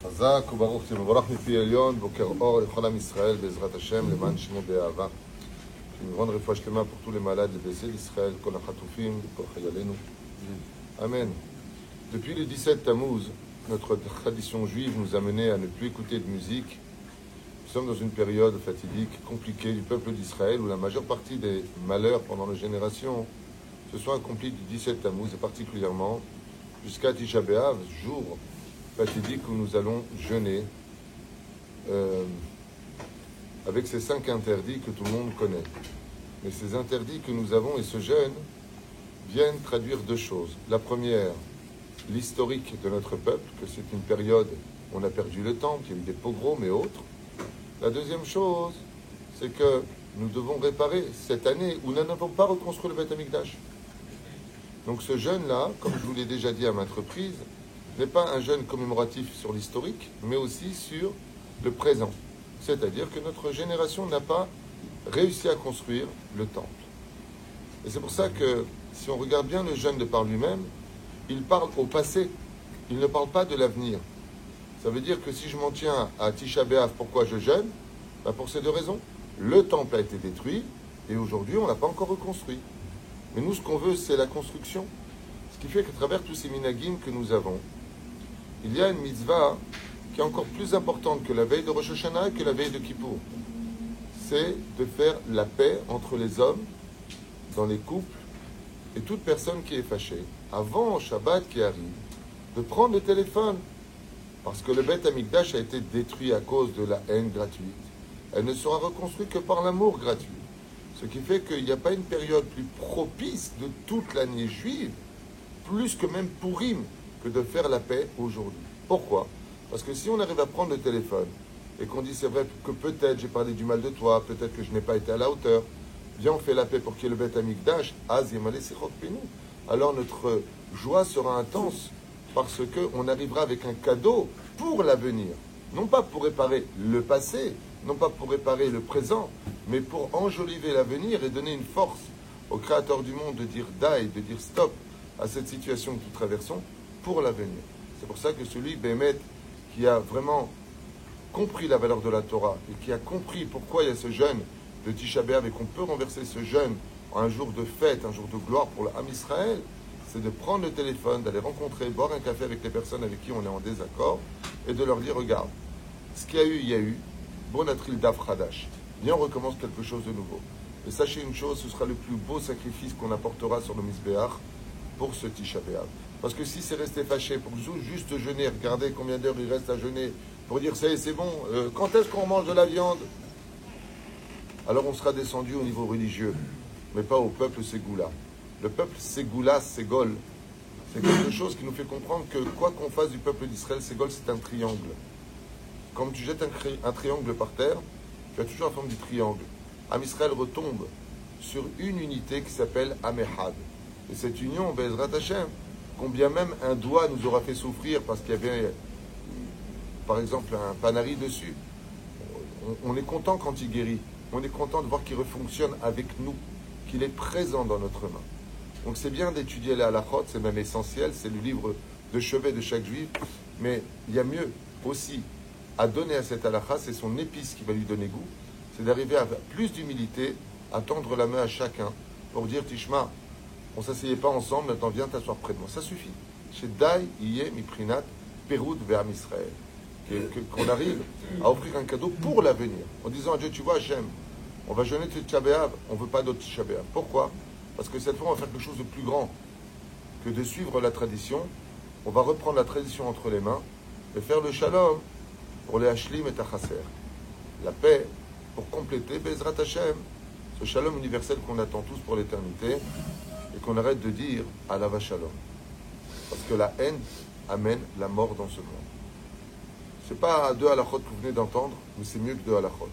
חזק וברוך תבורך מפי עליון, בוקר אור לכל עם ישראל, בעזרת השם, למען שמו באהבה. Une grande réfouachlema pour tous les malades et blessés d'Israël, kol hachatoufim, kol chayalenu. Amen. Depuis le 17 Tammuz, notre tradition juive nous a menés à ne plus écouter de musique. Nous sommes dans une période fatidique, compliquée du peuple d'Israël, où la majeure partie des malheurs pendant les générations se sont accomplis du 17 Tammuz, et particulièrement jusqu'à Tisha B'Av, jour fatidique où nous allons jeûner avec ces 5 interdits que tout le monde connaît. Mais ces interdits que nous avons et ce jeûne viennent traduire 2 choses. La première, l'historique de notre peuple, que c'est une période où on a perdu le temple, il y a eu des pogroms et autres. La deuxième chose, c'est que nous devons réparer cette année où nous n'avons pas reconstruit le Beth Amikdash. Donc ce jeûne-là, comme je vous l'ai déjà dit à maintes reprises, n'est pas un jeûne commémoratif sur l'historique, mais aussi sur le présent. C'est-à-dire que notre génération n'a pas réussi à construire le temple. Et c'est pour ça que, si on regarde bien le jeûne de par lui-même, il parle au passé, il ne parle pas de l'avenir. Ça veut dire que si je m'en tiens à Tisha B'Av, pourquoi je jeûne? Pour ces 2 raisons. Le temple a été détruit, et aujourd'hui on ne l'a pas encore reconstruit. Mais nous, ce qu'on veut, c'est la construction. Ce qui fait qu'à travers tous ces minagim que nous avons, il y a une mitzvah qui est encore plus importante que la veille de Rosh Hashanah et que la veille de Kippour. C'est de faire la paix entre les hommes, dans les couples, et toute personne qui est fâchée, avant Shabbat qui arrive, de prendre le téléphone. Parce que le Beth Amikdash a été détruit à cause de la haine gratuite. Elle ne sera reconstruite que par l'amour gratuit. Ce qui fait qu'il n'y a pas une période plus propice de toute l'année juive, plus que même Pourim, que de faire la paix aujourd'hui. Pourquoi? Parce que si on arrive à prendre le téléphone et qu'on dit c'est vrai que peut-être j'ai parlé du mal de toi, peut-être que je n'ai pas été à la hauteur, viens on fait la paix pour qu'il y ait le Beth Amikdash, alors notre joie sera intense parce qu'on arrivera avec un cadeau pour l'avenir. Non pas pour réparer le passé, non pas pour réparer le présent, mais pour enjoliver l'avenir et donner une force au Créateur du monde de dire daï, de dire stop à cette situation que nous traversons pour l'avenir. C'est pour ça que celui, Bémet, qui a vraiment compris la valeur de la Torah et qui a compris pourquoi il y a ce jeûne de Tisha B'Av et qu'on peut renverser ce jeûne en un jour de fête, un jour de gloire pour l'âme Israël, c'est de prendre le téléphone, d'aller rencontrer, boire un café avec les personnes avec qui on est en désaccord et de leur dire, regarde, ce qu'il y a eu, il y a eu, bon atril daf hadash, viens on recommence quelque chose de nouveau. Et sachez une chose, ce sera le plus beau sacrifice qu'on apportera sur le Mizbeach pour ce Tisha B'Av. Parce que si c'est resté fâché pour juste jeûner, regardez combien d'heures il reste à jeûner, pour dire c'est bon, quand est-ce qu'on mange de la viande? Alors on sera descendu au niveau religieux, mais pas au peuple Ségoula. Le peuple Ségoula, Ségol, c'est quelque chose qui nous fait comprendre que quoi qu'on fasse du peuple d'Israël, Ségol c'est un triangle. Comme tu jettes un triangle par terre, tu as toujours la forme du triangle. Am Israël retombe sur une unité qui s'appelle Amehad. Et cette union, Bezrat Hashem, combien même un doigt nous aura fait souffrir parce qu'il y avait, par exemple, un panari dessus. On est content quand il guérit. On est content de voir qu'il refonctionne avec nous, qu'il est présent dans notre main. Donc c'est bien d'étudier la halachot, c'est même essentiel, c'est le livre de chevet de chaque juif. Mais il y a mieux aussi à donner à cette halakha, c'est son épice qui va lui donner goût. C'est d'arriver à plus d'humilité, à tendre la main à chacun pour dire Tishma, on ne s'asseyait pas ensemble, maintenant viens t'asseoir près de moi. Ça suffit. Chez Dai, Iye, Miprinat, Péroud, vers Israël. Qu'on arrive à offrir un cadeau pour l'avenir. En disant à Dieu, tu vois, Hachem, on va jeûner Tisha B'Av, on ne veut pas d'autre Tisha B'Av. Pourquoi? Parce que cette fois, on va faire quelque chose de plus grand que de suivre la tradition. On va reprendre la tradition entre les mains et faire le shalom pour les Hashlim et Tachaser. La paix pour compléter Bezrat Hashem, ce shalom universel qu'on attend tous pour l'éternité. Et qu'on arrête de dire Alava Shalom. Parce que la haine amène la mort dans ce monde. Ce n'est pas 2 halachot que vous venez d'entendre, mais c'est mieux que 2 halachot.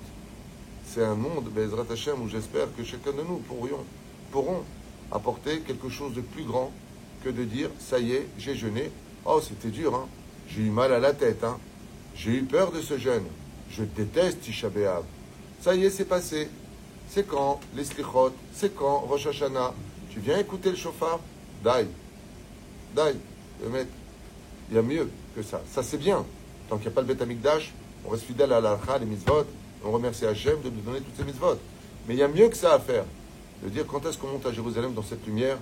C'est un monde, Bezrat Hashem, où j'espère que chacun de nous pourront apporter quelque chose de plus grand que de dire ça y est, j'ai jeûné. Oh, c'était dur, hein. J'ai eu mal à la tête, hein. J'ai eu peur de ce jeûne. Je déteste Tisha B'Av. Ça y est, c'est passé. C'est quand les slichot? C'est quand Rosh Hashanah? Tu viens écouter le chauffard? Daï. Il y a mieux que ça. Ça, c'est bien. Tant qu'il n'y a pas le Beth Amikdash, on reste fidèle à l'Alcha, les mitzvot, et on remercie Hachem de nous donner toutes ces mitzvot. Mais il y a mieux que ça à faire. De dire quand est-ce qu'on monte à Jérusalem dans cette lumière,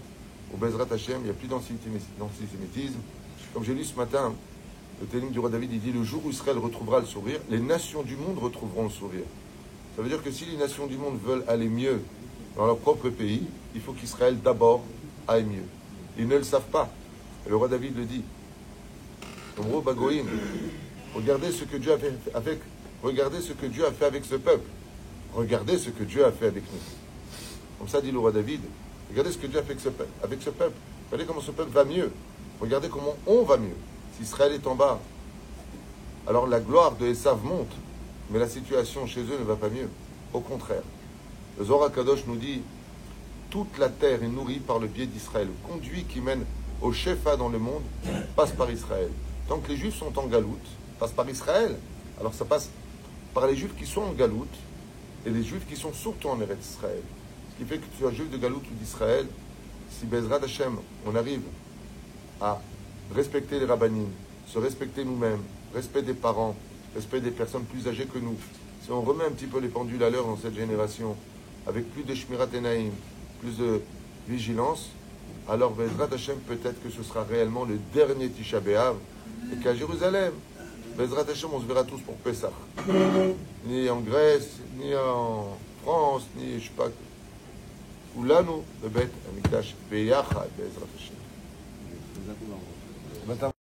au Bezrat Hachem, il n'y a plus d'antisémitisme. Comme j'ai lu ce matin, le Télim du roi David, il dit le jour où Israël retrouvera le sourire, les nations du monde retrouveront le sourire. Ça veut dire que si les nations du monde veulent aller mieux dans leur propre pays, il faut qu'Israël d'abord aille mieux. Ils ne le savent pas. Et le roi David le dit. Omro Bagoïm, regardez ce que Dieu a fait avec, regardez ce que Dieu a fait avec ce peuple. Regardez ce que Dieu a fait avec nous. Comme ça dit le roi David. Regardez ce que Dieu a fait avec ce peuple. Avec ce peuple. Regardez comment ce peuple va mieux. Regardez comment on va mieux. Si Israël est en bas, alors la gloire de Esav monte, mais la situation chez eux ne va pas mieux. Au contraire. Le Zohar Kadosh nous dit toute la terre est nourrie par le biais d'Israël. Le conduit qui mène au Shefa dans le monde passe par Israël. Tant que les Juifs sont en galoute, passe par Israël. Alors ça passe par les Juifs qui sont en galoute et les Juifs qui sont surtout en Eretz Israël. Ce qui fait que tu sois Juif de galoute ou d'Israël, si Bezrat Hashem, on arrive à respecter les rabbanim, se respecter nous-mêmes, respect des parents, respect des personnes plus âgées que nous, si on remet un petit peu les pendules à l'heure dans cette génération, avec plus de Shmirat Enaim, plus de vigilance, alors Bezrat Hashem, peut-être que ce sera réellement le dernier Tisha B'Av, et qu'à Jérusalem, Bezrat Hashem, on se verra tous pour Pessah. Ni en Grèce, ni en France, ni je sais pas. Oulanu, le Beth Amikdash, Beyachad, Bezrat Hashem.